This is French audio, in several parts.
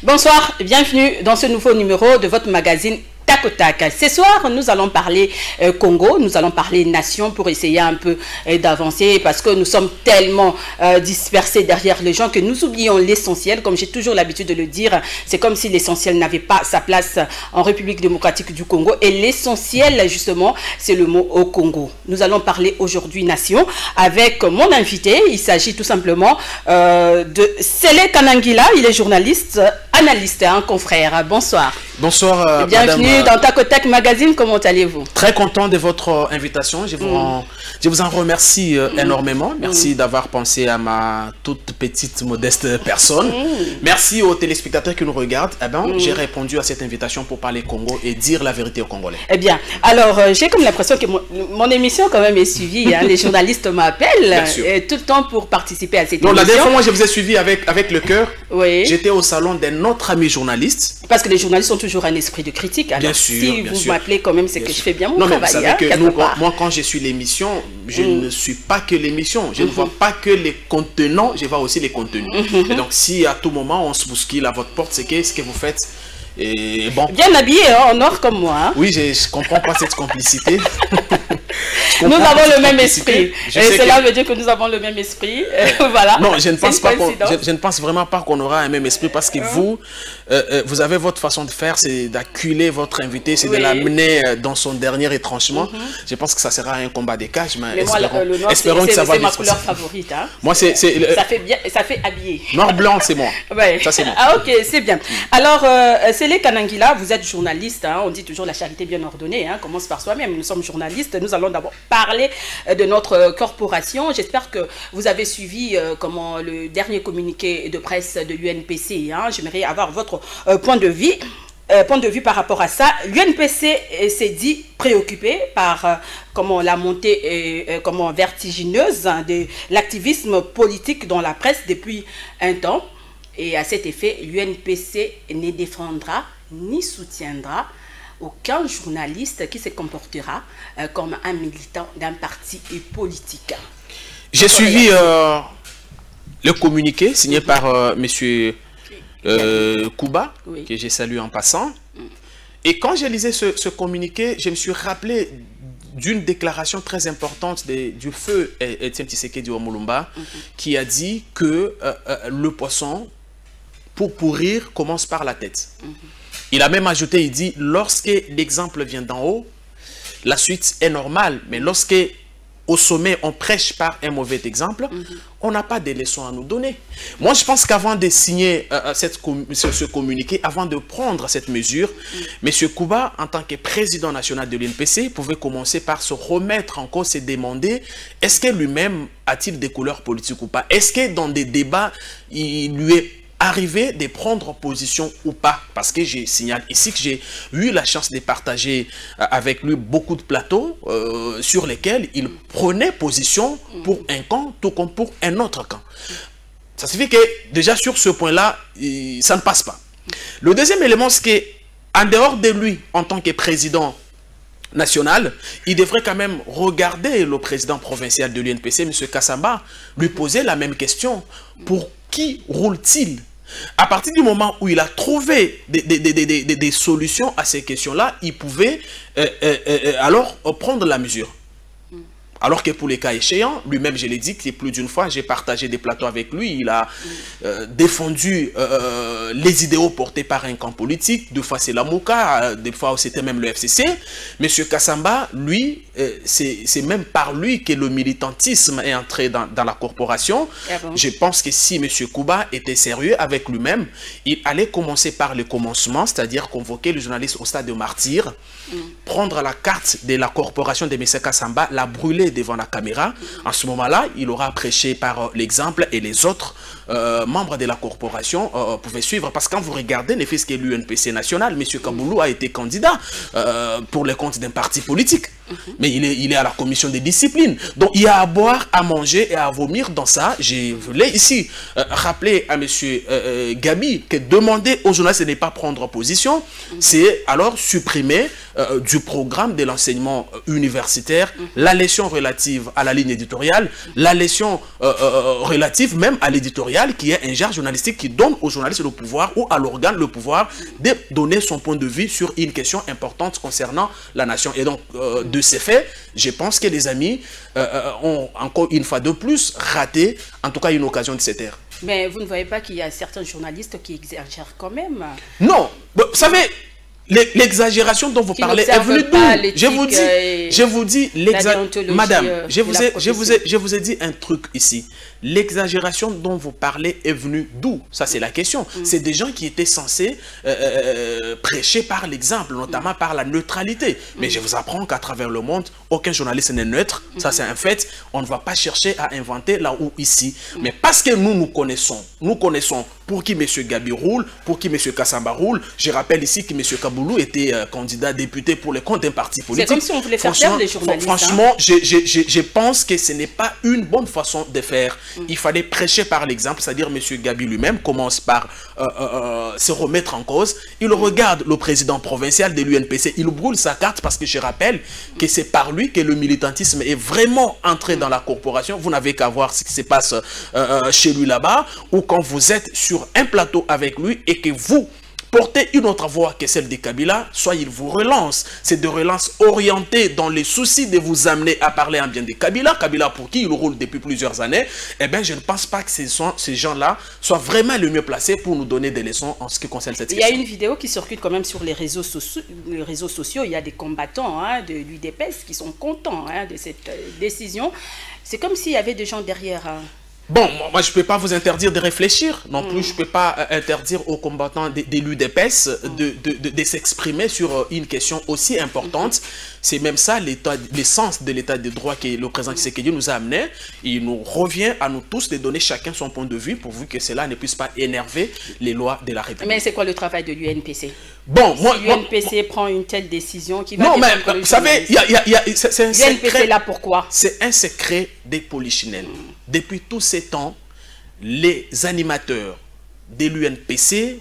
Bonsoir, bienvenue dans ce nouveau numéro de votre magazine Tac au Tac. Ce soir, nous allons parler Congo, nous allons parler nation pour essayer un peu d'avancer parce que nous sommes tellement dispersés derrière les gens que nous oublions l'essentiel. Comme j'ai toujours l'habitude de le dire, c'est comme si l'essentiel n'avait pas sa place en République démocratique du Congo. Et l'essentiel, justement, c'est le mot au Congo. Nous allons parler aujourd'hui nation avec mon invité. Il s'agit tout simplement de Sélé Kanangila. Il est journaliste, analyste, un confrère. Bonsoir. Bonsoir, bienvenue dans Tac au Tac Magazine. Comment allez-vous? Très content de votre invitation. Je vous en remercie énormément. Merci d'avoir pensé à ma toute petite, modeste personne. Merci aux téléspectateurs qui nous regardent. Eh ben, j'ai répondu à cette invitation pour parler Congo et dire la vérité aux Congolais. Eh bien, alors, j'ai comme l'impression que mon émission quand même est suivie. Hein. Les journalistes m'appellent tout le temps pour participer à cette émission. La dernière fois, moi, je vous ai suivi avec le cœur. Oui. J'étais au salon d'un autre ami journaliste. Parce que les journalistes ont toujours un esprit de critique. Alors, bien sûr, si vous m'appelez quand même, c'est que je fais bien mon travail. Mais vous savez que moi, quand je suis l'émission, je ne suis pas que l'émission. Je ne vois pas que les contenants, je vois aussi les contenus. Et donc, si à tout moment, on se bouscule à votre porte, c'est ce que vous faites. Et bon. Bien habillé, hein, en or comme moi. Hein. Oui, je ne comprends pas cette complicité. Nous avons le même esprit. Et cela veut dire que nous avons le même esprit. Voilà. Non, je ne pense vraiment pas qu'on aura un même esprit parce que vous avez votre façon de faire, c'est d'acculer votre invité, c'est de l'amener dans son dernier retranchement. Je pense que ça sera un combat des cages, mais espérons que ça va. C'est ma couleur favorite. Hein. Moi, ça fait habillé. Noir-blanc, c'est moi. Ouais. Ça, c'est moi. Ah, ok, c'est bien. Alors, Sélé Kanangila, vous êtes journaliste. Hein, on dit toujours la charité bien ordonnée. Hein, commence par soi-même. Nous sommes journalistes. Nous allons d'abord parler de notre corporation. J'espère que vous avez suivi le dernier communiqué de presse de l'UNPC. Hein. J'aimerais avoir votre point de vue par rapport à ça. L'UNPC s'est dit préoccupé par la montée vertigineuse de l'activisme politique dans la presse depuis un temps. Et à cet effet, l'UNPC ne défendra ni soutiendra aucun journaliste qui se comportera comme un militant d'un parti politique. J'ai suivi le communiqué signé par M. Kouba, que j'ai salué en passant. Et quand je lisais ce communiqué, je me suis rappelé d'une déclaration très importante du feu Étienne Tshisekedi Omulumba, qui a dit que le poisson, pour pourrir, commence par la tête. Il a même ajouté, il dit, lorsque l'exemple vient d'en haut, la suite est normale. Mais lorsque au sommet, on prêche par un mauvais exemple, on n'a pas de leçons à nous donner. Moi, je pense qu'avant de signer ce communiqué, avant de prendre cette mesure, M. Kouba, en tant que président national de l'UNPC, pouvait commencer par se remettre en cause et demander, est-ce que lui-même a-t-il des couleurs politiques ou pas? Est-ce que dans des débats, il lui est arriver de prendre position ou pas, parce que je signale ici que j'ai eu la chance de partager avec lui beaucoup de plateaux sur lesquels il prenait position pour un camp tout comme pour un autre camp. Ça signifie que déjà sur ce point-là, ça ne passe pas. Le deuxième élément, c'est qu'en dehors de lui, en tant que président national, il devrait quand même regarder le président provincial de l'UNPC, M. Kassamba, lui poser la même question. Pour qui roule-t-il? À partir du moment où il a trouvé des solutions à ces questions-là, il pouvait alors prendre la mesure. Alors que pour les cas échéants, lui-même, je l'ai dit que plus d'une fois, j'ai partagé des plateaux avec lui. Il a défendu les idéaux portés par un camp politique. Deux fois, c'est la Mouka, des fois, c'était même le FCC. Monsieur Kassamba, lui, c'est même par lui que le militantisme est entré dans la corporation. Je pense que si monsieur Kouba était sérieux avec lui-même, il allait commencer par le commencement, c'est-à-dire convoquer le journaliste au stade de martyr, prendre la carte de la corporation de monsieur Kassamba, la brûler devant la caméra. En ce moment-là, il aura prêché par l'exemple et les autres membres de la corporation pouvaient suivre. Parce que quand vous regardez les faits que l'UNPC national, M. Kaboulou a été candidat pour le compte d'un parti politique. mais il est à la commission des disciplines. Donc, il y a à boire, à manger et à vomir dans ça. Je voulais ici rappeler à M. Gabi que demander aux journalistes de ne pas prendre position, c'est alors supprimer du programme de l'enseignement universitaire la leçon relative à la ligne éditoriale, la leçon relative même à l'éditorial, qui est un genre journalistique qui donne aux journalistes le pouvoir ou à l'organe le pouvoir de donner son point de vue sur une question importante concernant la nation. Et donc, de ces faits, je pense que les amis ont encore une fois de plus raté, en tout cas, une occasion de cette ère. Mais vous ne voyez pas qu'il y a certains journalistes qui exagèrent quand même? Non, vous savez, l'exagération dont vous parlez est venue d'où? Je vous dis, madame, je vous ai dit un truc ici. L'exagération dont vous parlez est venue d'où? Ça, c'est la question. C'est des gens qui étaient censés prêcher par l'exemple, notamment par la neutralité. Mais je vous apprends qu'à travers le monde, aucun journaliste n'est neutre. Ça, c'est un fait. On ne va pas chercher à inventer là ou ici. Mais parce que nous connaissons pour qui M. Gabi roule, pour qui M. Kassamba roule. Je rappelle ici que M. Kaboulou était candidat député pour le compte d'un parti politique. C'est comme si on voulait faire taire les journalistes. Franchement, je pense que ce n'est pas une bonne façon de faire. Il fallait prêcher par l'exemple, c'est-à-dire M. Gabi lui-même commence par se remettre en cause. Il regarde le président provincial de l'UNPC, il brûle sa carte parce que je rappelle que c'est par lui que le militantisme est vraiment entré dans la corporation. Vous n'avez qu'à voir ce qui se passe chez lui là-bas, ou quand vous êtes sur un plateau avec lui et que vous portez une autre voix que celle de Kabila, soit il vous relance. C'est de relance orientée dans les soucis de vous amener à parler en bien de Kabila. Kabila pour qui il roule depuis plusieurs années. Eh bien, je ne pense pas que ces gens-là soient vraiment les mieux placés pour nous donner des leçons en ce qui concerne cette question. Il y a une vidéo qui circule quand même sur les réseaux sociaux. Il y a des combattants de l'UDPS qui sont contents de cette décision. C'est comme s'il y avait des gens derrière. Bon, moi je ne peux pas vous interdire de réfléchir, non plus je ne peux pas interdire aux combattants de l'UDPS de s'exprimer sur une question aussi importante. C'est même ça l'essence de l'état de droit que le président Tshisekedi nous a amené. Il nous revient à nous tous de donner chacun son point de vue pourvu que cela ne puisse pas énerver les lois de la République. Mais c'est quoi le travail de l'UNPC? Bon, si l'UNPC prend une telle décision qui va... Non, mais vous savez, c'est un secret. L'UNPC là pourquoi? C'est un secret des polichinelles. Depuis tous ces temps, les animateurs de l'UNPC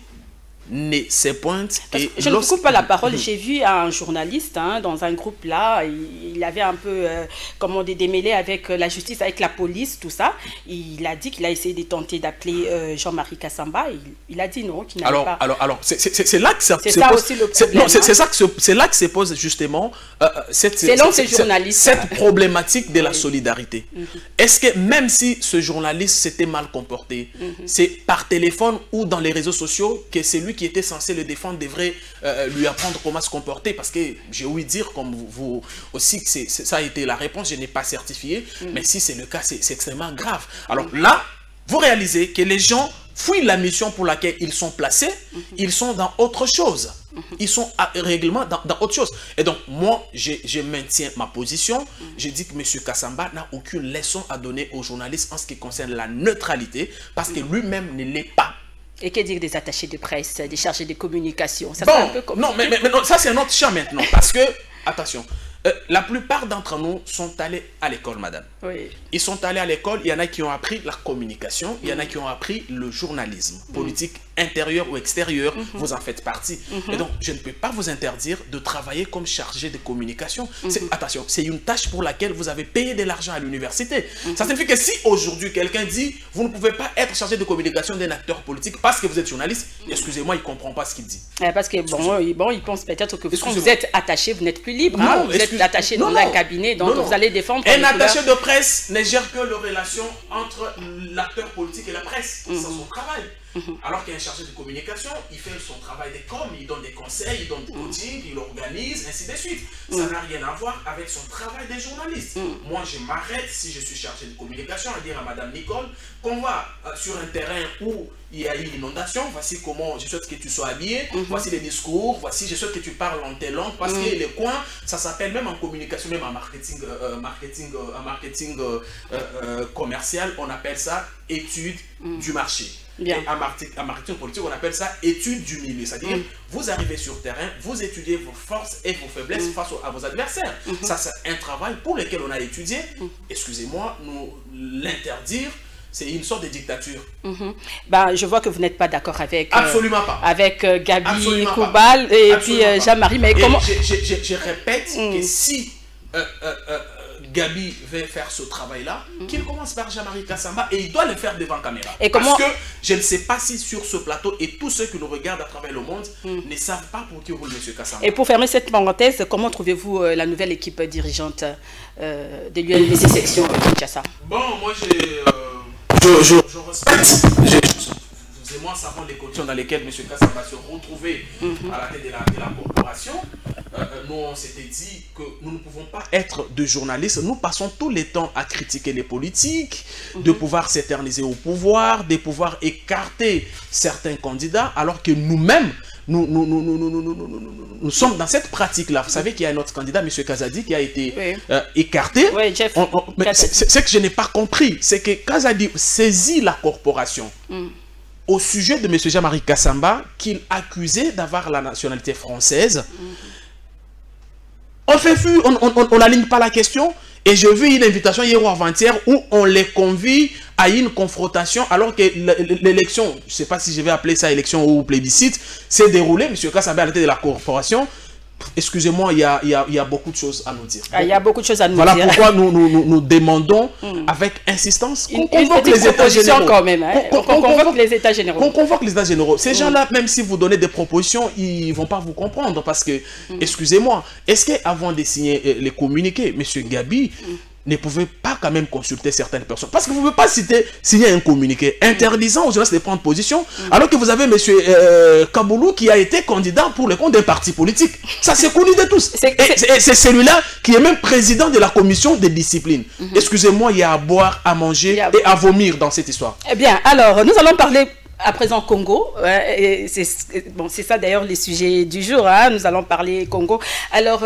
ne se pointent. Je ne coupe pas la parole. J'ai vu un journaliste dans un groupe là, il avait un peu démêlé avec la justice, avec la police, tout ça. Il a dit qu'il a essayé de tenter d'appeler Jean-Marie Kassamba. Il a dit non, qu'il n'avait pas... Alors, c'est là que ça se pose. C'est ça aussi le problème. C'est là que se pose justement cette problématique de la solidarité. Est-ce que même si ce journaliste s'était mal comporté, c'est par téléphone ou dans les réseaux sociaux que c'est lui qui était censé le défendre devrait lui apprendre comment se comporter? Parce que j'ai ouï dire, comme vous aussi, que ça a été la réponse, je n'ai pas certifié, mais si c'est le cas, c'est extrêmement grave. Alors là, vous réalisez que les gens fuient la mission pour laquelle ils sont placés, ils sont dans autre chose. Ils sont régulièrement dans autre chose. Et donc, moi, je maintiens ma position. Je dis que M. Kassamba n'a aucune leçon à donner aux journalistes en ce qui concerne la neutralité, parce que lui-même ne l'est pas. Et que dire des attachés de presse, des chargés de communication? Ça bon, un peu comme... non, mais non, ça c'est un autre champ maintenant. Parce que, attention, la plupart d'entre nous sont allés à l'école, madame. Oui. Ils sont allés à l'école, il y en a qui ont appris la communication, il y en a qui ont appris le journalisme, politique intérieur ou extérieur, vous en faites partie. Et donc, je ne peux pas vous interdire de travailler comme chargé de communication. Attention, c'est une tâche pour laquelle vous avez payé de l'argent à l'université. Ça signifie que si aujourd'hui quelqu'un dit, vous ne pouvez pas être chargé de communication d'un acteur politique parce que vous êtes journaliste, excusez-moi, il ne comprend pas ce qu'il dit. Parce que bon, il pense peut-être que quand vous êtes attaché, vous n'êtes plus libre. Non, vous êtes attaché dans un cabinet, donc vous allez défendre... Un attaché de presse ne gère que la relation entre l'acteur politique et la presse. C'est son travail. Alors qu'un chargé de communication, il fait son travail de com, il donne des conseils, il donne des coachings, il organise, ainsi de suite. Ça n'a rien à voir avec son travail de journaliste. Moi, je m'arrête, si je suis chargé de communication, à dire à Madame Nicole qu'on va sur un terrain où il y a eu l'inondation, voici comment je souhaite que tu sois habillé, voici les discours, voici je souhaite que tu parles en telle langue, parce que les coins, ça s'appelle même en communication, même en marketing, commercial, on appelle ça étude du marché. Et en marketing politique, on appelle ça étude du milieu. C'est-à-dire, vous arrivez sur le terrain, vous étudiez vos forces et vos faiblesses face à vos adversaires. Ça, c'est un travail pour lequel on a étudié. Excusez-moi, nous l'interdire, c'est une sorte de dictature. Ben, je vois que vous n'êtes pas d'accord avec... Absolument pas. Avec Gabi Koubal et puis Jean-Marie. Mais comment... Je répète que si... Gabi veut faire ce travail-là, qu'il commence par Jean-Marie Kassamba et il doit le faire devant caméra. Parce que je ne sais pas si sur ce plateau et tous ceux qui nous regardent à travers le monde ne savent pas pour qui roule M. Kassamba. Et pour fermer cette parenthèse, comment trouvez-vous la nouvelle équipe dirigeante de l'UNPC section Kinshasa? Bon, moi je respecte. Vous et moi savons les conditions dans lesquelles M. Kassamba se retrouvait à la tête de la corporation. Nous, on s'était dit que nous ne pouvons pas être de journalistes. Nous passons tout le temps à critiquer les politiques, de pouvoir s'éterniser au pouvoir, de pouvoir écarter certains candidats, alors que nous-mêmes, nous sommes dans cette pratique-là. Vous savez qu'il y a un autre candidat, M. Kazadi, qui a été écarté. Oui, Jeff. Ce que je n'ai pas compris, c'est que Kazadi saisit la corporation au sujet de M. Jean-Marie Kassamba, qu'il accusait d'avoir la nationalité française. On n'aligne pas la question. Et j'ai vu une invitation hier ou avant-hier où on les convie à une confrontation alors que l'élection, je ne sais pas si je vais appeler ça élection ou plébiscite, s'est déroulée. M. Kassamba à la tête de la corporation. Excusez-moi, il y a beaucoup de choses à nous dire. Il y a beaucoup de choses à nous dire. Voilà pourquoi nous demandons avec insistance qu'on convoque les États généraux. Quand même, hein? Qu'on convoque les États généraux. Qu'on convoque les États généraux. Ces gens-là, même si vous donnez des propositions, ils ne vont pas vous comprendre parce que, excusez-moi, est-ce qu'avant de signer les communiqués, M. Gabi ne pouvait pas quand même consulter certaines personnes. Parce que vous ne pouvez pas signer un communiqué interdisant aux journalistes de prendre position, alors que vous avez M. Kaboulou qui a été candidat pour le compte d'un parti politique. Ça, c'est connu de tous. Et c'est celui-là qui est même président de la commission des disciplines. Excusez-moi, il y a à boire, à manger et à vomir dans cette histoire. Eh bien, alors, nous allons parler à présent Congo, c'est ça d'ailleurs les sujets du jour, hein. Nous allons parler Congo. Alors,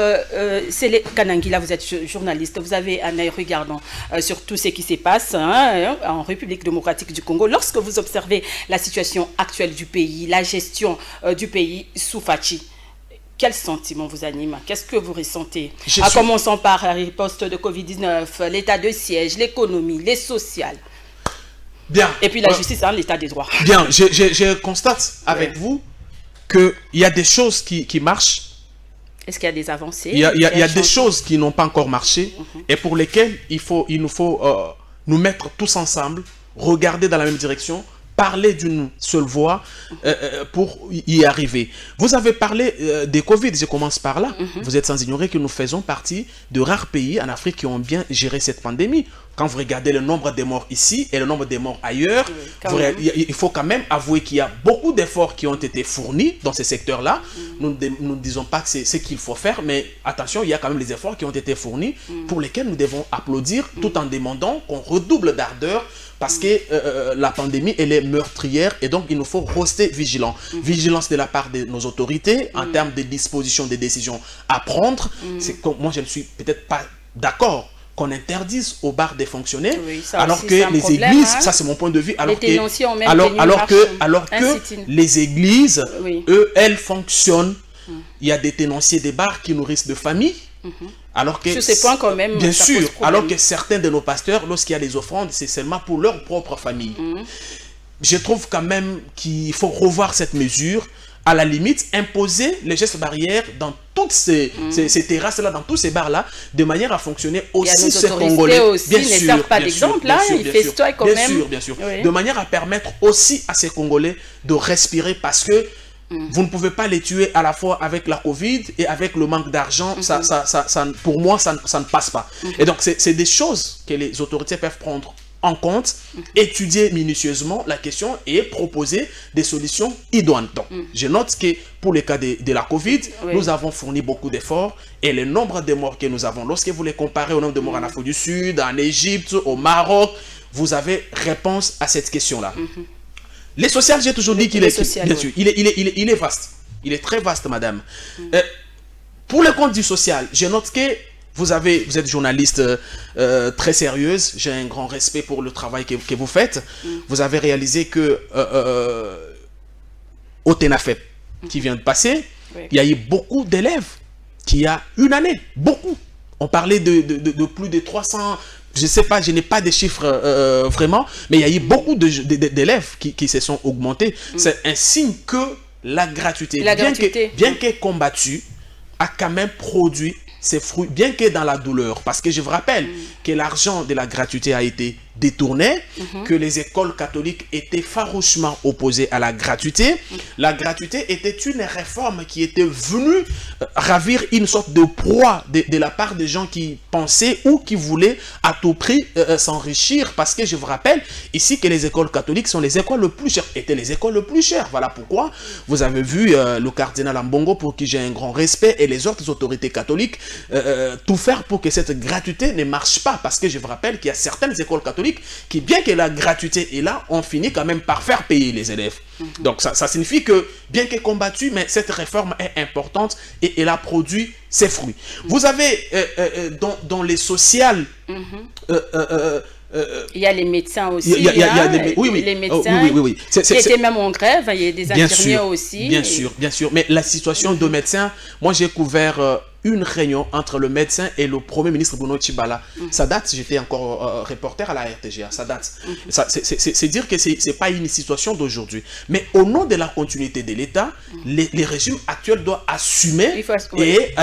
Sélé Kanangila, vous êtes journaliste, vous avez un œil regardant sur tout ce qui se passe en République démocratique du Congo. Lorsque vous observez la situation actuelle du pays, la gestion du pays sous Fachi, quel sentiment vous anime? Qu'est-ce que vous ressentez? En commençant par la riposte de Covid-19, l'état de siège, l'économie, les sociales. Bien. Et puis la justice, hein, l'état des droits. Bien, je constate avec vous qu'il y a des choses qui marchent. Est-ce qu'il y a des avancées? Il y a des choses qui n'ont pas encore marché et pour lesquelles il nous faut nous mettre tous ensemble, regarder dans la même direction, parler d'une seule voix pour y arriver. Vous avez parlé des Covid, je commence par là. Vous êtes sans ignorer que nous faisons partie de rares pays en Afrique qui ont bien géré cette pandémie. Quand vous regardez le nombre de morts ici et le nombre de morts ailleurs, il faut quand même avouer qu'il y a beaucoup d'efforts qui ont été fournis dans ces secteurs-là. Nous ne disons pas que c'est ce qu'il faut faire, mais attention, il y a quand même les efforts qui ont été fournis pour lesquels nous devons applaudir tout en demandant qu'on redouble d'ardeur parce que la pandémie, elle est meurtrière et donc il nous faut rester vigilants. Vigilance de la part de nos autorités en termes de dispositions, des décisions à prendre. Moi, je ne suis peut-être pas d'accord qu'on interdise aux bars de fonctionner, alors que les églises, ça c'est mon point de vue, alors que les églises, eux, elles fonctionnent. Il y a des tenanciers des bars qui nourrissent de familles. Alors que, sur ces points quand même, bien sûr, alors que certains de nos pasteurs, lorsqu'il y a des offrandes, c'est seulement pour leur propre famille. Je trouve quand même qu'il faut revoir cette mesure. À la limite, imposer les gestes barrières dans toutes ces terrasses-là, dans tous ces bars-là, de manière à fonctionner aussi ces Congolais. Bien sûr, pas d'exemple, là, il fait ça quand même. Bien sûr. De manière à permettre aussi à ces Congolais de respirer parce que vous ne pouvez pas les tuer à la fois avec la Covid et avec le manque d'argent. Pour moi, ça ne passe pas. Et donc, c'est des choses que les autorités peuvent prendre en compte, étudier minutieusement la question et proposer des solutions idoines. Donc, je note que pour le cas de la Covid, nous avons fourni beaucoup d'efforts et le nombre de morts que nous avons, lorsque vous les comparez au nombre de morts en Afrique du Sud, en Égypte, au Maroc, vous avez réponse à cette question-là. Les sociales, j'ai toujours dit qu'il est, bien sûr, il est vaste. Il est très vaste, madame. Pour le compte du social, je note que vous êtes journaliste très sérieuse. J'ai un grand respect pour le travail que vous faites. Vous avez réalisé que au TENAFEP, qui vient de passer, il y a eu beaucoup d'élèves qui a une année. Beaucoup. On parlait de plus de 300... Je ne sais pas, je n'ai pas de chiffres vraiment, mais il y a eu beaucoup d'élèves qui se sont augmentés. C'est un signe que la gratuité, bien qu'elle combattue, a quand même produit ses fruits, bien que dans la douleur. Parce que je vous rappelle que l'argent de la gratuité a été détourné, que les écoles catholiques étaient farouchement opposées à la gratuité. La gratuité était une réforme qui était venue ravir une sorte de proie de la part des gens qui pensaient ou qui voulaient à tout prix s'enrichir. Parce que je vous rappelle ici que les écoles catholiques sont les écoles les plus chères, étaient les écoles les plus chères. Voilà pourquoi vous avez vu le cardinal Ambongo, pour qui j'ai un grand respect, et les autres autorités catholiques tout faire pour que cette gratuité ne marche pas. Parce que je vous rappelle qu'il y a certaines écoles catholiques qui, bien que la gratuité est là, on finit quand même par faire payer les élèves. Donc ça signifie que, bien qu'elle combattue, mais cette réforme est importante et elle a produit ses fruits. Vous avez dans les sociales... il y a les médecins aussi. Les médecins qui étaient même en grève. Il y a des infirmiers aussi. Bien sûr. Mais la situation de médecins, moi j'ai couvert une réunion entre le médecin et le premier ministre Bruno Tshibala. Ça date, j'étais encore reporter à la RTGA, ça date. C'est dire que ce n'est pas une situation d'aujourd'hui. Mais au nom de la continuité de l'État, les régimes actuels doivent assumer et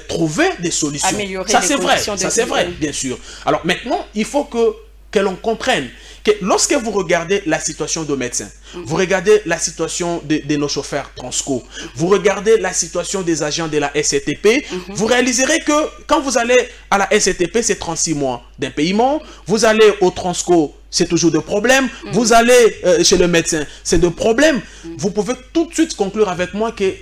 trouver des solutions. Améliorer ça c'est vrai, bien sûr. Alors maintenant, il faut que l'on comprenne que lorsque vous regardez la situation de médecins, vous regardez la situation de nos chauffeurs Transco, vous regardez la situation des agents de la SCTP, vous réaliserez que quand vous allez à la SCTP, c'est 36 mois d'impayement, vous allez au Transco, c'est toujours de problèmes, vous allez chez le médecin, c'est de problèmes. Vous pouvez tout de suite conclure avec moi que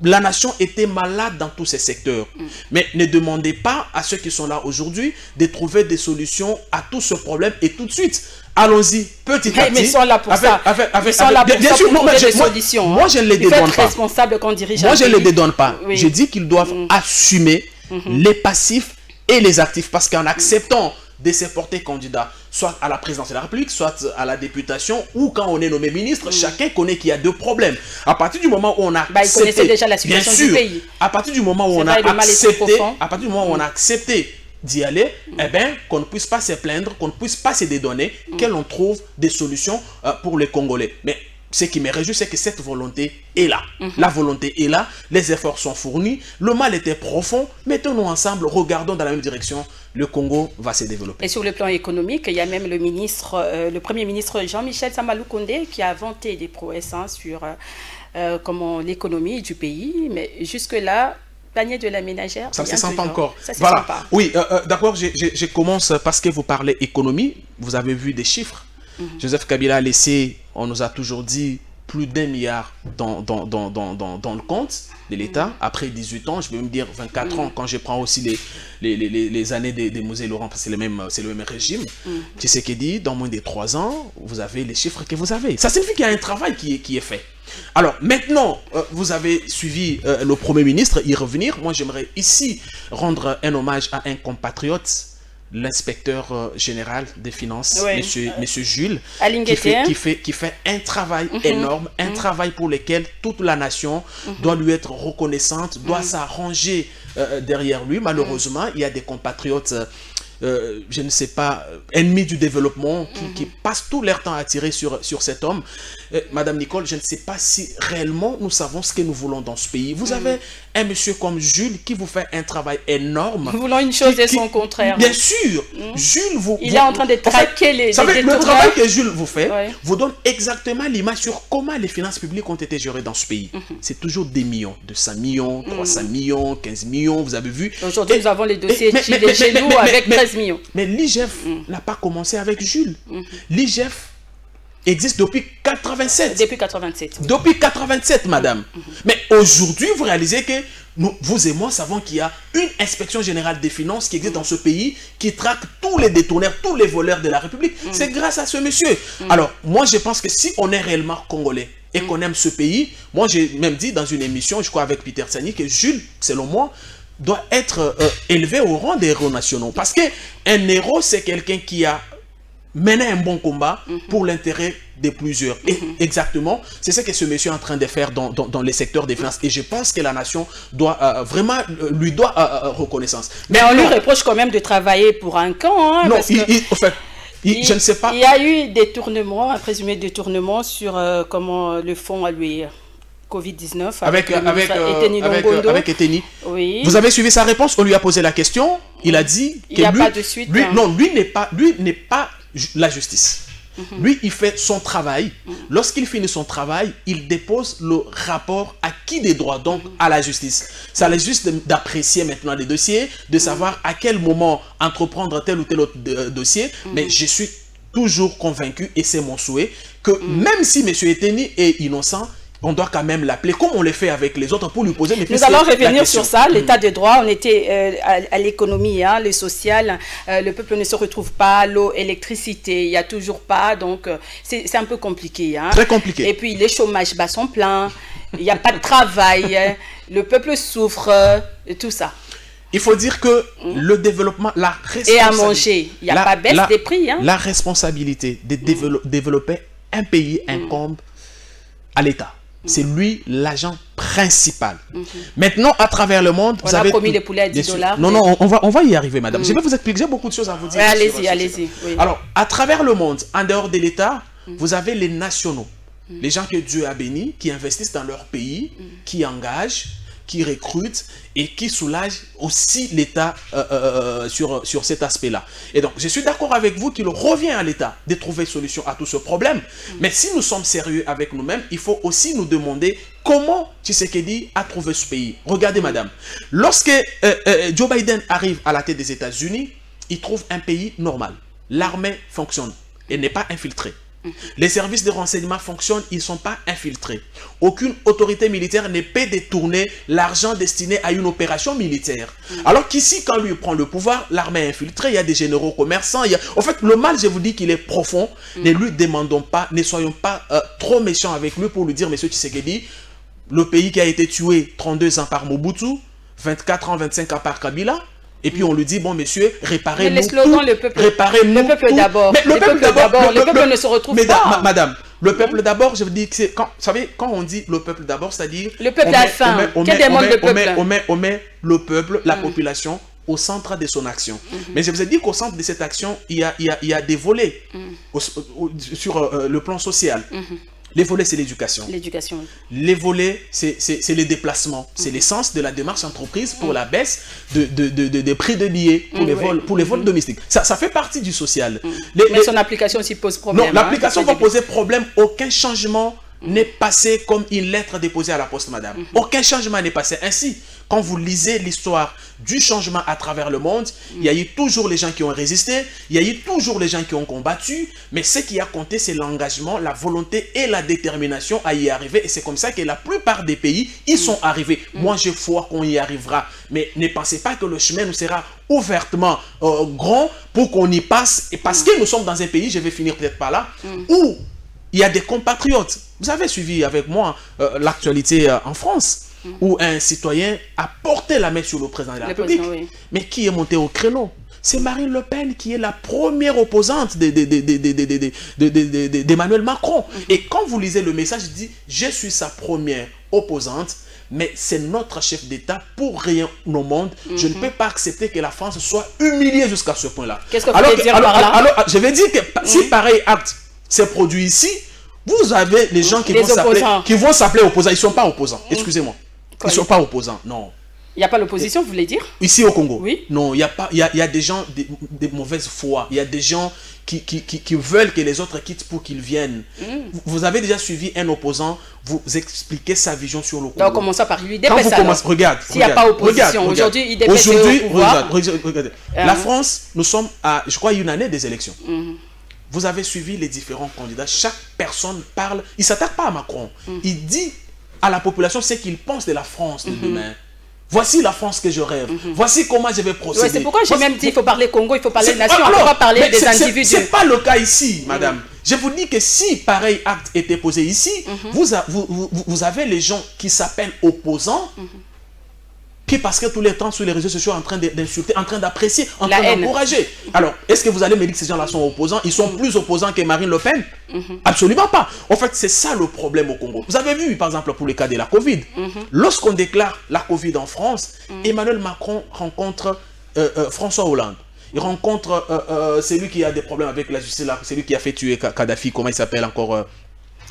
la nation était malade dans tous ces secteurs. Mais ne demandez pas à ceux qui sont là aujourd'hui de trouver des solutions à tout ce problème et tout de suite. Allons-y, petit à petit. Mais ils sont là pour ça. Ils sont là pour trouver des solutions. Moi, je ne les dédonne pas. Responsable quand dirige moi, je ne les dédonne pas. Je dis qu'ils doivent assumer les passifs et les actifs. Parce qu'en acceptant de se porter candidat, soit à la présidence de la République, soit à la députation, ou quand on est nommé ministre, chacun connaît qu'il y a deux problèmes. À partir du moment où on a accepté, il connaissait déjà la situation du pays. À partir du moment où on a accepté, d'y aller, eh bien, qu'on ne puisse pas se plaindre, qu'on ne puisse pas se dédonner, que l'on trouve des solutions pour les Congolais. Mais ce qui me réjouit, c'est que cette volonté est là. La volonté est là, les efforts sont fournis, le mal était profond. Mettons-nous ensemble, regardons dans la même direction, le Congo va se développer. Et sur le plan économique, il y a même le Premier ministre Jean-Michel Sama Lukonde qui a vanté des prouesses sur l'économie du pays. Mais jusque-là, panier de la ménagère, ça ne se sent pas encore. Ça se sent pas. Oui, d'abord, je commence parce que vous parlez économie. Vous avez vu des chiffres. Joseph Kabila a laissé, on nous a toujours dit, plus d'1 milliard dans le compte de l'État. Après 18 ans, je vais me dire 24 ans, quand je prends aussi les années de Mosée Laurent, parce que c'est le même régime. Qui c'est qui dit, dans moins de 3 ans, vous avez les chiffres que vous avez. Ça signifie qu'il y a un travail qui est fait. Alors maintenant, vous avez suivi le Premier ministre, y revenir. Moi, j'aimerais ici rendre un hommage à un compatriote, l'inspecteur général des finances, monsieur Jules, qui fait un travail énorme, un travail pour lequel toute la nation doit lui être reconnaissante, doit s'arranger derrière lui. Malheureusement, il y a des compatriotes, je ne sais pas, ennemis du développement, qui passent tout leur temps à tirer sur cet homme. Madame Nicole, je ne sais pas si réellement nous savons ce que nous voulons dans ce pays. Vous avez un monsieur comme Jules qui vous fait un travail énorme. Nous voulons une chose et son contraire. Bien sûr. Jules il est en train de traquer les le travail que Jules vous fait vous donne exactement l'image sur comment les finances publiques ont été gérées dans ce pays. C'est toujours des millions, 200 millions, 300 millions, 15 millions, vous avez vu. Aujourd'hui, nous avons les dossiers chez nous avec 13 millions. Mais l'IGF n'a pas commencé avec Jules. L'IGF existe depuis 87. Depuis 87. Depuis 87, madame. Mais aujourd'hui, vous réalisez que vous et moi savons qu'il y a une inspection générale des finances qui existe dans ce pays, qui traque tous les détourneurs, tous les voleurs de la République. C'est grâce à ce monsieur. Alors, moi, je pense que si on est réellement congolais et qu'on aime ce pays, moi, j'ai même dit dans une émission, je crois avec Peter Tsani, que Jules, selon moi, doit être élevé au rang des héros nationaux. Parce qu'un héros, c'est quelqu'un qui a mener un bon combat pour l'intérêt de plusieurs. Et exactement, c'est ce que ce monsieur est en train de faire dans les secteurs des finances. Et je pense que la nation doit vraiment lui doit reconnaissance. Mais on lui reproche quand même de travailler pour un camp. Hein, non, je ne sais pas. Il y a eu détournement, un présumé détournement sur comment le fonds à lui... Covid-19 avec Eteni. Oui. Vous avez suivi sa réponse? On lui a posé la question. Il a dit qu'il n'y a pas de suite. Lui n'est pas la justice. Lui, il fait son travail. Lorsqu'il finit son travail, il dépose le rapport acquis des droits, donc à la justice. Ça est juste d'apprécier maintenant les dossiers, de savoir à quel moment entreprendre tel ou tel autre dossier. Mais je suis toujours convaincu, et c'est mon souhait, que même si M. Eteni est innocent, on doit quand même l'appeler comme on le fait avec les autres pour lui poser les questions. Nous allons revenir sur ça, l'état de droit. On était à l'économie, hein, le social. Le peuple ne se retrouve pas, l'eau, électricité, il n'y a toujours pas. Donc, c'est un peu compliqué. Hein. Très compliqué. Et puis, les chômages bas sont pleins. Il n'y a pas de travail. Le peuple souffre. Tout ça. Il faut dire que le développement, la responsabilité... Et à manger. Il n'y a pas baisse des prix. Hein. La responsabilité de développer un pays incombe à l'État. C'est lui l'agent principal. Maintenant, à travers le monde, vous avez promis les poulets à 10 $. Non, on va y arriver, madame. Je vais vous expliquer, j'ai beaucoup de choses à vous dire. Ouais, allez-y. Oui. Alors, à travers le monde, en dehors de l'État, vous avez les nationaux. Les gens que Dieu a bénis, qui investissent dans leur pays, qui engagent, qui recrutent et qui soulagent aussi l'État sur cet aspect-là. Et donc, je suis d'accord avec vous qu'il revient à l'État de trouver solution à tout ce problème. Mais si nous sommes sérieux avec nous-mêmes, il faut aussi nous demander comment Tshisekedi a trouvé ce pays. Regardez, madame, lorsque Joe Biden arrive à la tête des États-Unis, il trouve un pays normal. L'armée fonctionne et n'est pas infiltrée. Les services de renseignement fonctionnent, ils ne sont pas infiltrés. Aucune autorité militaire ne peut détourner l'argent destiné à une opération militaire. Alors qu'ici, quand lui prend le pouvoir, l'armée est infiltrée, il y a des généraux commerçants. En fait, le mal, je vous dis qu'il est profond. Ne lui demandons pas, ne soyons pas trop méchants avec lui pour lui dire, monsieur Tshisekedi, le pays qui a été tué 32 ans par Mobutu, 24 ans, 25 ans par Kabila, et puis on lui dit, bon monsieur, réparez-nous tout. Le peuple d'abord. Le peuple ne se retrouve pas. Madame, le peuple d'abord, je vous dis que c'est... Vous savez, quand on dit le peuple d'abord, c'est-à-dire... Le peuple a faim. Quel demande le peuple? On met le peuple, la population, au centre de son action. Mais je vous ai dit qu'au centre de cette action, il y a des volets sur le plan social. Les volets, c'est l'éducation. L'éducation. Les volets, c'est les déplacements. C'est l'essence de la démarche entreprise pour la baisse des prix de billets pour les vols domestiques. Ça fait partie du social. Mais son application aussi pose problème. Non, l'application va poser problème. Aucun changement n'est passé comme une lettre déposée à la poste, madame. Aucun changement n'est passé. Ainsi, quand vous lisez l'histoire du changement à travers le monde, il y a eu toujours les gens qui ont résisté, il y a eu toujours les gens qui ont combattu, mais ce qui a compté, c'est l'engagement, la volonté et la détermination à y arriver. Et c'est comme ça que la plupart des pays y sont arrivés. Moi, j'ai foi qu'on y arrivera. Mais ne pensez pas que le chemin nous sera ouvertement grand pour qu'on y passe. Et parce que nous sommes dans un pays, je vais finir peut-être par là, où il y a des compatriotes. Vous avez suivi avec moi l'actualité en France, où un citoyen a porté la main sur le président de la République. Mais qui est monté au créneau? C'est Marine Le Pen qui est la première opposante d'Emmanuel Macron. Et quand vous lisez le message, il dit « Je suis sa première opposante, mais c'est notre chef d'État pour rien au monde. Je ne peux pas accepter que la France soit humiliée jusqu'à ce point-là. » Qu'est-ce que vous voulez dire par là? Alors, je vais dire que si pareil acte s'est produit ici, vous avez les gens qui vont s'appeler opposants. Ils ne sont pas opposants. Excusez-moi. Ils ne sont pas opposants. Non. Il n'y a pas l'opposition, vous voulez dire? Ici au Congo. Oui. Non, il y a des gens de mauvaise foi. Il y a des gens qui veulent que les autres quittent pour qu'ils viennent. Vous avez déjà suivi un opposant vous expliquer sa vision sur le Congo. Donc, commençons par lui dépêcher. Regarde. S'il n'y a pas opposition, aujourd'hui, il dépêche au pouvoir. Regardez. La France, nous sommes à, je crois, une année des élections. Vous avez suivi les différents candidats. Chaque personne parle. Il ne s'attaque pas à Macron. Il dit à la population ce qu'il pense de la France de demain. Voici la France que je rêve. Voici comment je vais procéder. C'est pourquoi j'ai même dit qu'il faut parler Congo, il faut parler nation, on ne peut pas parler des individus. Ce n'est pas le cas ici, madame. Je vous dis que si pareil acte était posé ici, vous avez les gens qui s'appellent opposants, qui parce que tous les temps sur les réseaux sociaux en train d'insulter, en train d'apprécier, en train d'encourager. Alors, est-ce que vous allez me dire que ces gens-là sont opposants? Ils sont plus opposants que Marine Le Pen? Absolument pas. En fait, c'est ça le problème au Congo. Vous avez vu, par exemple, pour le cas de la Covid, lorsqu'on déclare la Covid en France, Emmanuel Macron rencontre François Hollande. Il rencontre celui qui a des problèmes avec la justice, celui qui a fait tuer Kadhafi, comment il s'appelle encore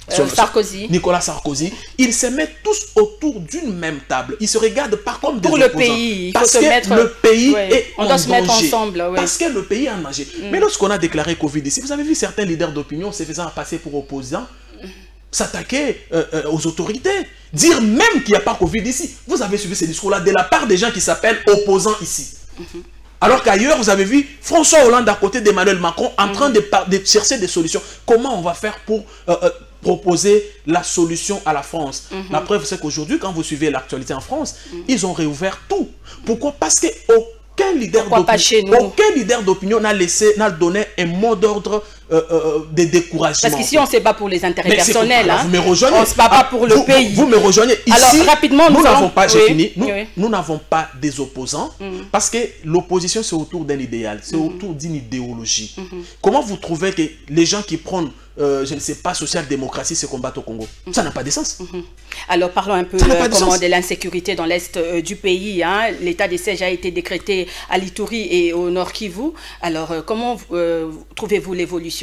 Sarkozy. Nicolas Sarkozy. Ils se mettent tous autour d'une même table. Ils se regardent pas comme des opposants. Pour le pays, parce que le pays est en danger. On doit se mettre ensemble. Parce que le pays est en danger. Mais lorsqu'on a déclaré Covid ici, vous avez vu certains leaders d'opinion se faisant passer pour opposants, s'attaquer aux autorités, dire même qu'il n'y a pas Covid ici. Vous avez suivi ces discours-là de la part des gens qui s'appellent opposants ici. Alors qu'ailleurs, vous avez vu François Hollande à côté d'Emmanuel Macron en train de chercher des solutions. Comment on va faire pour proposer la solution à la France? La preuve, c'est qu'aujourd'hui, quand vous suivez l'actualité en France, ils ont réouvert tout. Pourquoi? Parce que aucun leader d'opinion n'a donné un mot d'ordre de découragement. Parce qu'ici, on ne se bat pour les intérêts personnels. Vous me rejoignez. On ne se bat pas pour le pays. Vous me rejoignez. Ici, alors, rapidement, nous n'avons pas, nous n'avons pas des opposants, parce que l'opposition, c'est autour d'un idéal, c'est autour d'une idéologie. Comment vous trouvez que les gens qui prennent, je ne sais pas, social-démocratie se combattent au Congo? Ça n'a pas de sens. Alors, parlons un peu de l'insécurité dans l'est du pays. L'état de siège a été décrété à l'Ituri et au Nord Kivu. Alors, comment trouvez-vous l'évolution?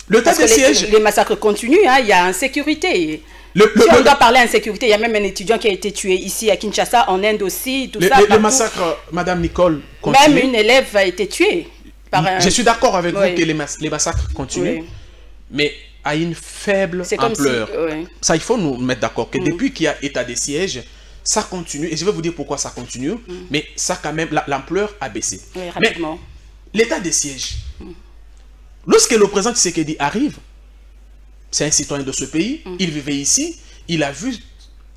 Le tas de siège. Les massacres continuent, il y a insécurité. Si on doit parler d'insécurité, il y a même un étudiant qui a été tué ici à Kinshasa, en Inde aussi, tout ça. Le massacre, Madame Nicole, continue. Même une élève a été tuée. Je suis d'accord avec vous que les massacres continuent, mais à une faible ampleur. Ça, il faut nous mettre d'accord que depuis qu'il y a état de siège, ça continue. Et je vais vous dire pourquoi ça continue, mais ça quand même, l'ampleur a baissé. Oui, rapidement. Mais l'état de siège, lorsque le président Tshisekedi arrive, c'est un citoyen de ce pays, il vivait ici, il a vu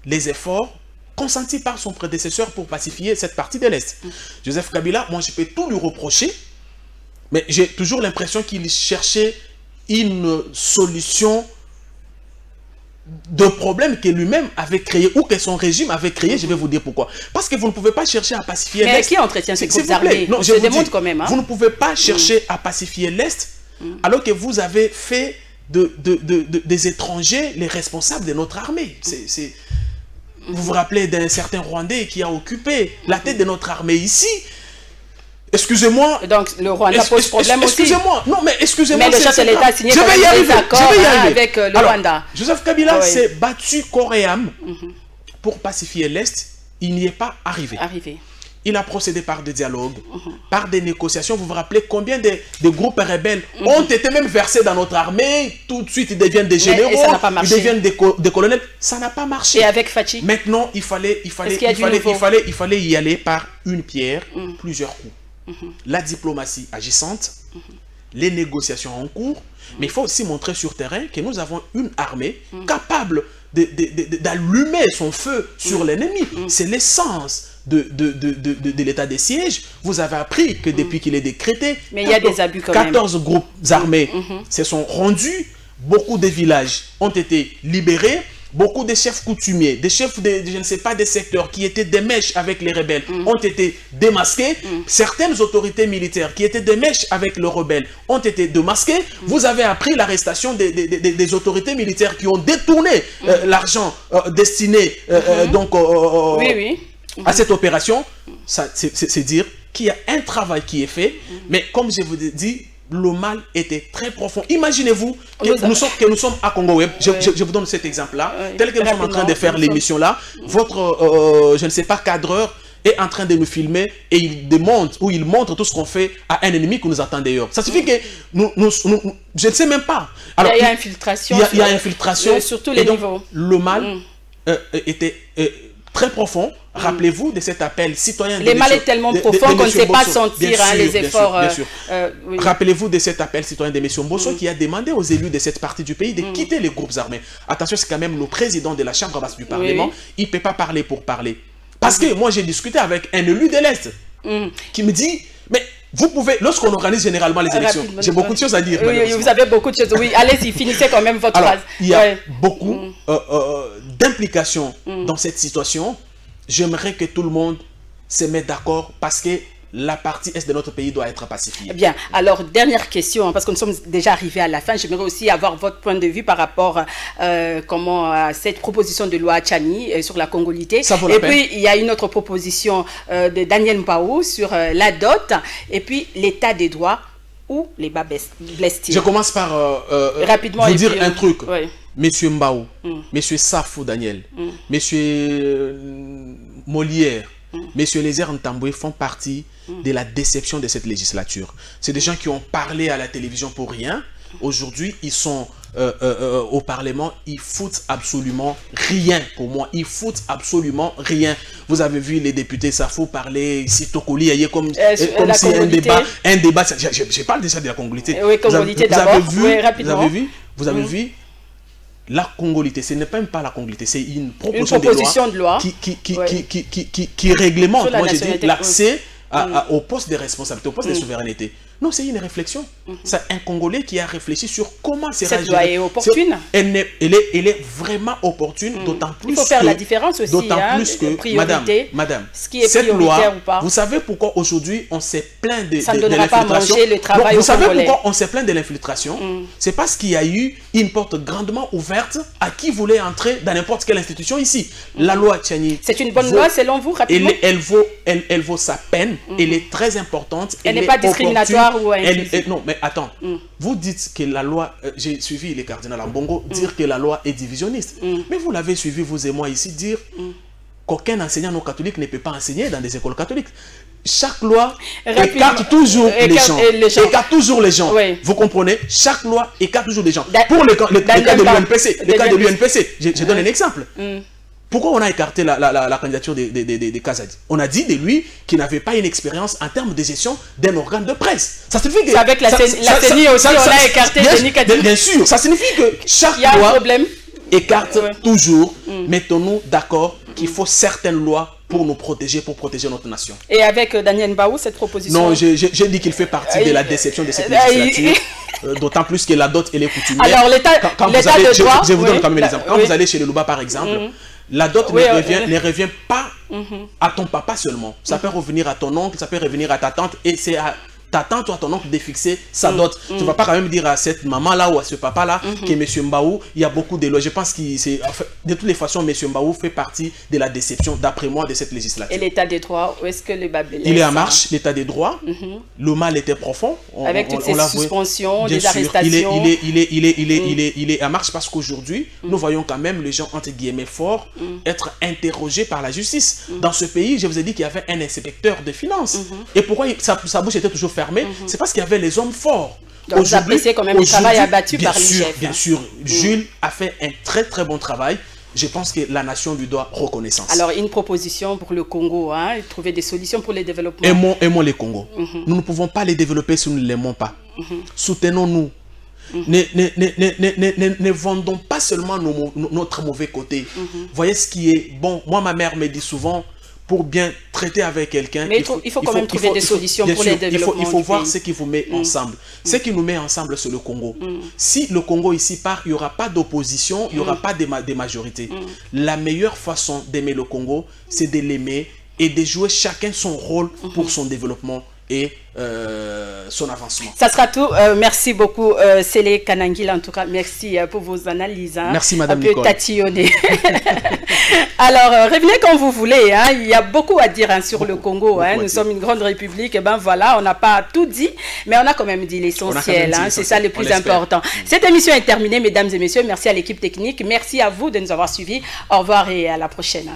les efforts consentis par son prédécesseur pour pacifier cette partie de l'Est. Joseph Kabila, moi je peux tout lui reprocher, mais j'ai toujours l'impression qu'il cherchait une solution de problèmes que lui-même avait créé ou que son régime avait créé. Je vais vous dire pourquoi. Parce que vous ne pouvez pas chercher à pacifier l'Est. Mais qui entretient ces groupes armés? Non, je vous dis, quand même. Vous ne pouvez pas chercher à pacifier l'Est alors que vous avez fait des étrangers les responsables de notre armée. Vous vous rappelez d'un certain Rwandais qui a occupé la tête de notre armée ici. Excusez-moi. Donc le Rwanda pose problème aussi. Excusez-moi. Non, mais excusez-moi. Mais le chef de l'État a signé des accords avec le Rwanda. Joseph Kabila s'est battu corps et âme pour pacifier l'Est. Il n'y est pas arrivé. Il a procédé par des dialogues, par des négociations. Vous vous rappelez combien de groupes rebelles ont été même versés dans notre armée. Tout de suite, ils deviennent des généraux, ils deviennent des colonels. Ça n'a pas marché. Et avec Fachi? Maintenant, il fallait y aller par une pierre, plusieurs coups. La diplomatie agissante, les négociations en cours, mais il faut aussi montrer sur terrain que nous avons une armée capable d'allumer son feu sur l'ennemi. C'est l'essence de l'état de siège. Vous avez appris que depuis qu'il est décrété, mais il y a des abus quand 14 groupes armés se sont rendus, beaucoup de villages ont été libérés, beaucoup de chefs coutumiers, des chefs de je ne sais pas des secteurs qui étaient des mèches avec les rebelles ont été démasqués. Certaines autorités militaires qui étaient des mèches avec les rebelles ont été démasquées. Vous avez appris l'arrestation des autorités militaires qui ont détourné l'argent destiné donc à cette opération. C'est dire qu'il y a un travail qui est fait, mais comme je vous ai dit, le mal était très profond. Imaginez-vous que nous sommes à Congo Web. Je vous donne cet exemple-là. Tel que nous sommes en train de faire l'émission-là, votre, je ne sais pas, cadreur est en train de nous filmer et il demande ou il montre tout ce qu'on fait à un ennemi qui nous attend d'ailleurs. Ça suffit que je ne sais même pas. Alors, il y a infiltration. Il y a infiltration. Sur tous les niveaux. Le mal était très profond. Rappelez-vous de cet appel citoyen. Le mal est tellement profond qu'on ne sait pas sentir les efforts. Bien sûr. Rappelez-vous de cet appel citoyen de M. Mbosso qui a demandé aux élus de cette partie du pays de quitter les groupes armés. Attention, c'est quand même le président de la Chambre basse du Parlement. Il ne peut pas parler pour parler. Parce que moi, j'ai discuté avec un élu de l'Est qui me dit, mais vous pouvez, lorsqu'on organise généralement les élections, j'ai beaucoup de choses à dire. Oui, vous avez beaucoup de choses. Oui, allez-y, finissez quand même votre phrase. Il y a beaucoup d'implications dans cette situation. J'aimerais que tout le monde se mette d'accord parce que la partie est de notre pays doit être pacifiée. Bien, alors dernière question, parce que nous sommes déjà arrivés à la fin. J'aimerais aussi avoir votre point de vue par rapport à cette proposition de loi Tchani sur la congolité. Ça vaut la peine. Puis il y a une autre proposition de Daniel Mbaou sur la dot, et puis l'état des droits ou les bas blessés. Je commence par rapidement vous dire un truc. Oui. Monsieur Mbaou, Monsieur Safou Daniel, Monsieur Molière, Messieurs Lézère Ntamboué font partie de la déception de cette législature. C'est des gens qui ont parlé à la télévision pour rien. Aujourd'hui, ils sont au Parlement, ils foutent absolument rien pour moi. Ils foutent absolument rien. Vous avez vu les députés Safou parler ici, Tokoli, comme si un débat. Je parle déjà de la congolité. Oui, congolité d'abord. Vous avez vu la congolité, ce n'est même pas la congolité, c'est une proposition de loi qui réglemente, moi j'ai dit, l'accès au poste de responsabilité, au poste de souveraineté. Non, c'est une réflexion. C'est un Congolais qui a réfléchi sur comment cette loi est opportune. Elle est vraiment opportune, d'autant plus. Il faut faire la différence aussi. D'autant plus que, madame, ce qui est cette loi, ou pas. vous savez pourquoi aujourd'hui on s'est plaint de ça ne donnera pas à manger le travail Vous savez pourquoi on s'est plaint de l'infiltration? C'est parce qu'il y a eu une porte grandement ouverte à qui voulait entrer dans n'importe quelle institution ici. La loi Tchani. C'est une bonne loi selon vous, rapidement? Elle vaut sa peine. Elle est très importante. Elle n'est pas discriminatoire. Non, mais attends. Vous dites que la loi, j'ai suivi les cardinals Ambongo dire que la loi est divisionniste. Mais vous l'avez suivi, vous et moi ici, dire qu'aucun enseignant non catholique ne peut pas enseigner dans des écoles catholiques. Chaque loi écarte toujours les gens. Écarte toujours les gens. Oui. Vous comprenez? Chaque loi écarte toujours les gens. Pour le cas de l'UNPC, je donne un exemple. Pourquoi on a écarté la candidature de Kazadi? On a dit de lui qu'il n'avait pas une expérience en termes de gestion d'un organe de presse. Ça signifie que... Avec la CENI aussi, on a écarté Denis Kadji. Bien sûr, ça signifie que chaque loi écarte toujours. Mettons-nous d'accord qu'il faut certaines lois pour nous protéger, pour protéger notre nation. Et avec Daniel Mbaou, cette proposition... Non, j'ai dit qu'il fait partie de la déception de cette législature. D'autant plus que la dot, elle est coutumière. Alors, l'état de droit... Je vous donne quand même l'exemple. Quand vous allez chez le Louba, par exemple... La dot ne revient pas à ton papa seulement. Ça peut revenir à ton oncle, ça peut revenir à ta tante. Et c'est à ta tante ou à ton oncle de fixer sa dot. Tu ne vas pas quand même dire à cette maman-là ou à ce papa-là que M. Mbaou, il y a beaucoup de lois. Je pense que de toutes les façons, M. Mbaou fait partie de la déception, d'après moi, de cette législature. Et l'état des droits, où est-ce que le bas blesse? Il est en marche, l'état des droits. Le mal était profond. Avec toutes ces suspensions, des arrestations. Il est en marche parce qu'aujourd'hui, nous voyons quand même les gens, entre guillemets, forts, être interrogés par la justice. Dans ce pays, je vous ai dit qu'il y avait un inspecteur de finances. Et pourquoi sa bouche était toujours fermée? C'est parce qu'il y avait les hommes forts. Donc vous appréciez quand même le travail abattu par les chefs. Bien sûr, Jules a fait un très très bon travail. Je pense que la nation lui doit reconnaissance. Alors, une proposition pour le Congo, trouver des solutions pour le développement. Aimons les Congos. Nous ne pouvons pas les développer si nous ne l'aimons pas. Soutenons-nous. Ne vendons pas seulement notre mauvais côté. Voyez ce qui est bon. Moi, ma mère me dit souvent, pour bien traiter avec quelqu'un, mais il faut quand même trouver des solutions pour les développements. Il faut voir ce qui vous met ensemble. Ce qui nous met ensemble, c'est le Congo. Si le Congo ici part, il n'y aura pas d'opposition, il n'y aura pas de majorité. La meilleure façon d'aimer le Congo, c'est de l'aimer et de jouer chacun son rôle pour son développement et son avancement. Ça sera tout. Merci beaucoup, Sélé Kanangila. En tout cas, merci pour vos analyses. Merci, Madame Nicole. Un peu tatillonnées. Alors, revenez quand vous voulez. Il y a beaucoup à dire sur le Congo. Nous sommes une grande république. Et ben voilà, on n'a pas tout dit, mais on a quand même dit l'essentiel. C'est ça le plus important. Cette émission est terminée, mesdames et messieurs. Merci à l'équipe technique. Merci à vous de nous avoir suivis. Au revoir et à la prochaine.